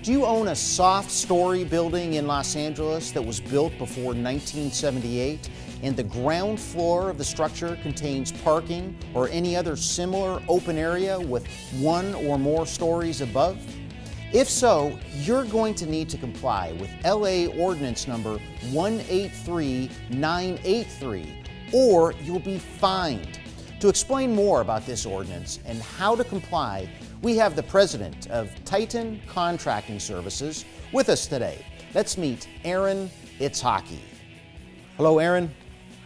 Do you own a soft story building in Los Angeles that was built before 1978 and the ground floor of the structure contains parking or any other similar open area with one or more stories above? If so, you're going to need to comply with LA Ordinance number 183983 or you'll be fined. To explain more about this ordinance and how to comply, we have the president of Titan Contracting Services with us today. Let's meet Aaron Itzhaki. Hello, Aaron.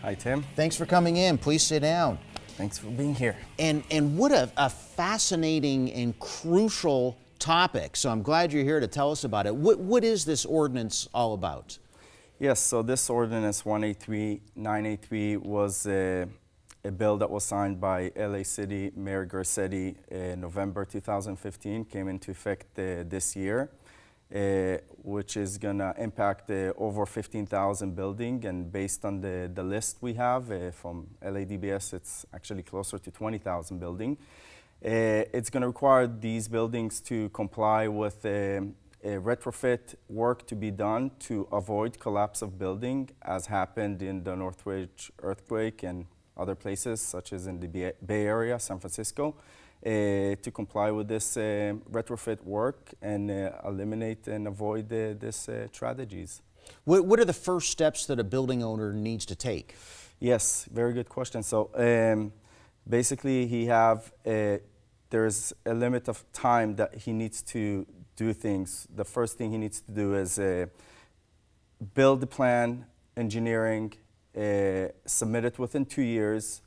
Hi, Tim. Thanks for coming in. Please sit down. Thanks for being here. And what a fascinating and crucial topic. So I'm glad you're here to tell us about it. What is this ordinance all about? Yes, so this ordinance 183983 was a bill that was signed by LA City Mayor Garcetti in November 2015, came into effect this year, which is going to impact over 15,000 buildings. And based on the list we have from LADBS, it's actually closer to 20,000 buildings. It's going to require these buildings to comply with a retrofit work to be done to avoid collapse of building, as happened in the Northridge earthquake and other places, such as in the Bay Area, San Francisco, to comply with this retrofit work and eliminate and avoid these tragedies. What are the first steps that a building owner needs to take? Yes, very good question. So basically, there's a limit of time that he needs to do things. The first thing he needs to do is build the plan, engineering, submit it within 2 years,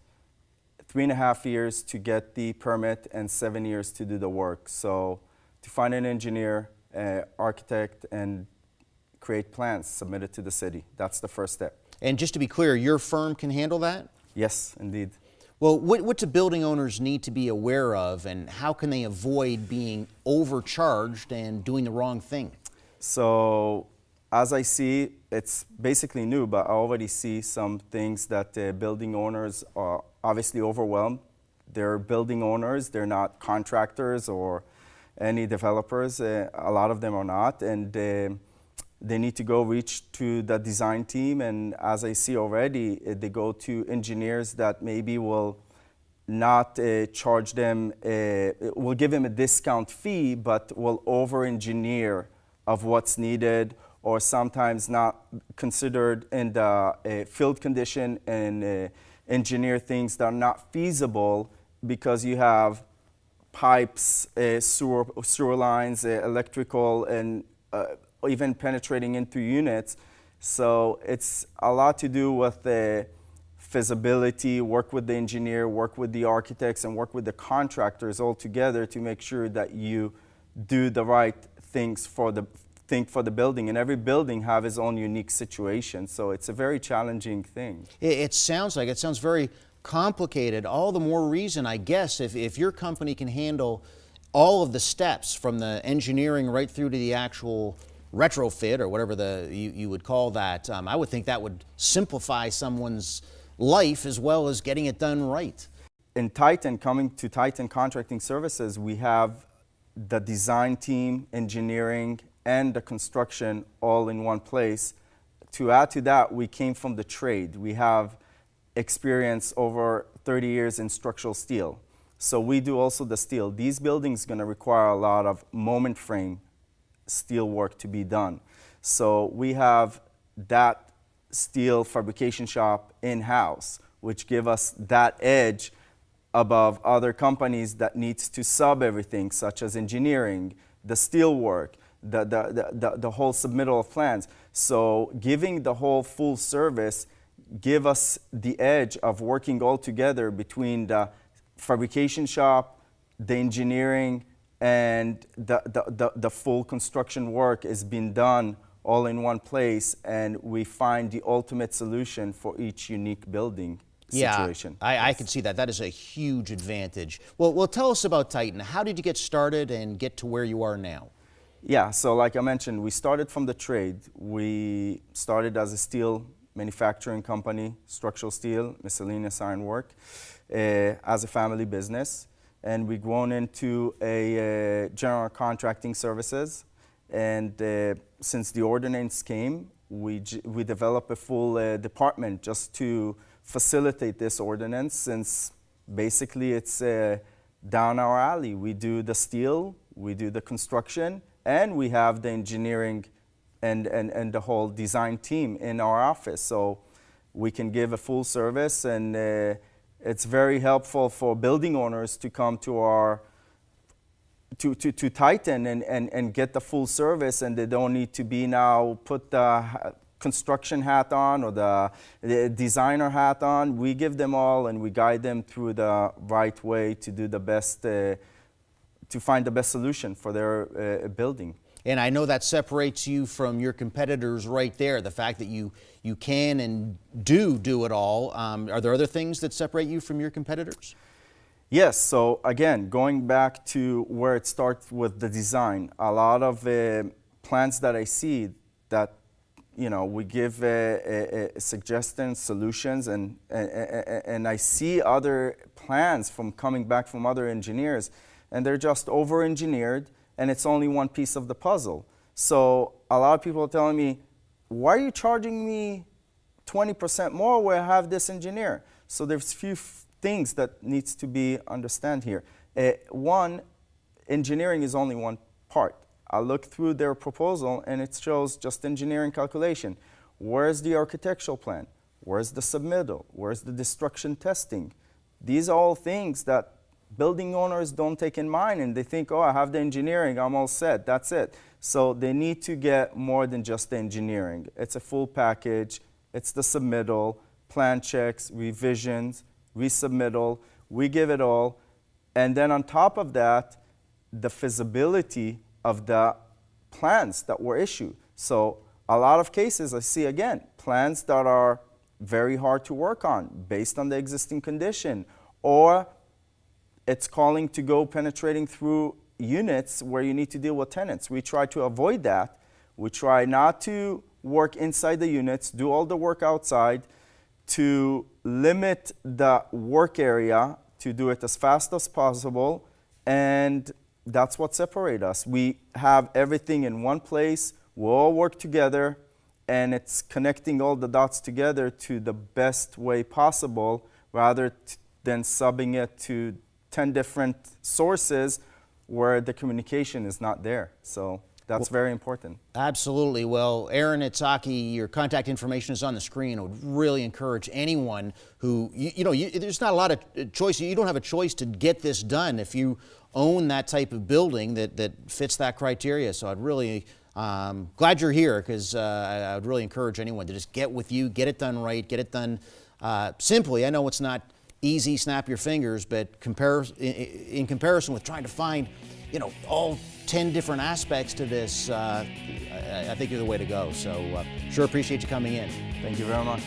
3.5 years to get the permit, and 7 years to do the work. So to find an engineer, architect, and create plans, submit it to the city. That's the first step. And just to be clear, your firm can handle that? Yes, indeed. Well, what do building owners need to be aware of, and how can they avoid being overcharged and doing the wrong thing? So, as I see, it's basically new, but I already see some things that building owners are obviously overwhelmed. They're building owners, they're not contractors or any developers. A lot of them are not, and they need to go reach to the design team, and as I see already, they go to engineers that maybe will not charge them, will give them a discount fee, but will over-engineer of what's needed, or sometimes not considered in the field condition, and engineer things that are not feasible because you have pipes, sewer lines, electrical, and even penetrating into units. So it's a lot to do with the feasibility, work with the engineer, work with the architects, and work with the contractors all together to make sure that you do the right things for the building. And every building have its own unique situation. So it's a very challenging thing. It sounds very complicated. All the more reason, I guess, if your company can handle all of the steps from the engineering right through to the actual retrofit, or whatever you would call that, I would think that would simplify someone's life as well as getting it done right. In Titan, coming to Titan Contracting Services, we have the design team, engineering, and the construction all in one place. To add to that, we came from the trade. We have experience over 30 years in structural steel. So we do also the steel. These buildings are going to require a lot of moment frame steel work to be done. So we have that steel fabrication shop in-house, which give us that edge above other companies that needs to sub everything, such as engineering, the steel work, the whole submittal of plans. So giving the whole full service give us the edge of working all together between the fabrication shop, the engineering, and the full construction work is being done all in one place, and we find the ultimate solution for each unique building situation. Yeah, I can see that. That is a huge advantage. Well, tell us about Titan. How did you get started and get to where you are now? Yeah, so like I mentioned, we started from the trade. We started as a steel manufacturing company, structural steel, miscellaneous ironwork, as a family business. And we've grown into a general contracting services. And since the ordinance came, we developed a full department just to facilitate this ordinance, since basically it's down our alley. We do the steel, we do the construction, and we have the engineering and the whole design team in our office. So we can give a full service, and it's very helpful for building owners to come to our to Titan and get the full service, and they don't need to be now put the construction hat on or the designer hat on. We give them all, and we guide them through the right way to do the best, to find the best solution for their building. And I know that separates you from your competitors right there, the fact that you can and do it all. Are there other things that separate you from your competitors? Yes, so again, going back to where it starts with the design, a lot of plans that I see that, you know, we give suggestions, solutions, and I see other plans from coming back from other engineers, and they're just over-engineered, and it's only one piece of the puzzle. So a lot of people are telling me, why are you charging me 20% more where I have this engineer? So there's a few things that needs to be understand here. One, engineering is only one part. I look through their proposal and it shows just engineering calculation. Where's the architectural plan? Where's the submittal? Where's the destruction testing? These are all things that building owners don't take in mind, and they think, oh, I have the engineering, I'm all set, that's it. So they need to get more than just the engineering. It's a full package. It's the submittal, plan checks, revisions, resubmittal, we give it all. And then on top of that, the feasibility of the plans that were issued. So a lot of cases I see, again, plans that are very hard to work on based on the existing condition, or it's calling to go penetrating through units where you need to deal with tenants. We try to avoid that. We try not to work inside the units, do all the work outside, to limit the work area, to do it as fast as possible, and that's what separates us. We have everything in one place, we all work together, and it's connecting all the dots together to the best way possible, rather than subbing it to 10 different sources where the communication is not there. So that's very important. Absolutely. Well, Aaron Itzhaki, your contact information is on the screen. I would really encourage anyone who, there's not a lot of choice. You don't have a choice to get this done if you own that type of building that fits that criteria. So I'd really, glad you're here, because I would really encourage anyone to just get with you, get it done right, get it done simply. I know it's not easy, snap your fingers, but in comparison with trying to find, all 10 different aspects to this, I think you're the way to go. So sure appreciate you coming in. Thank you very much.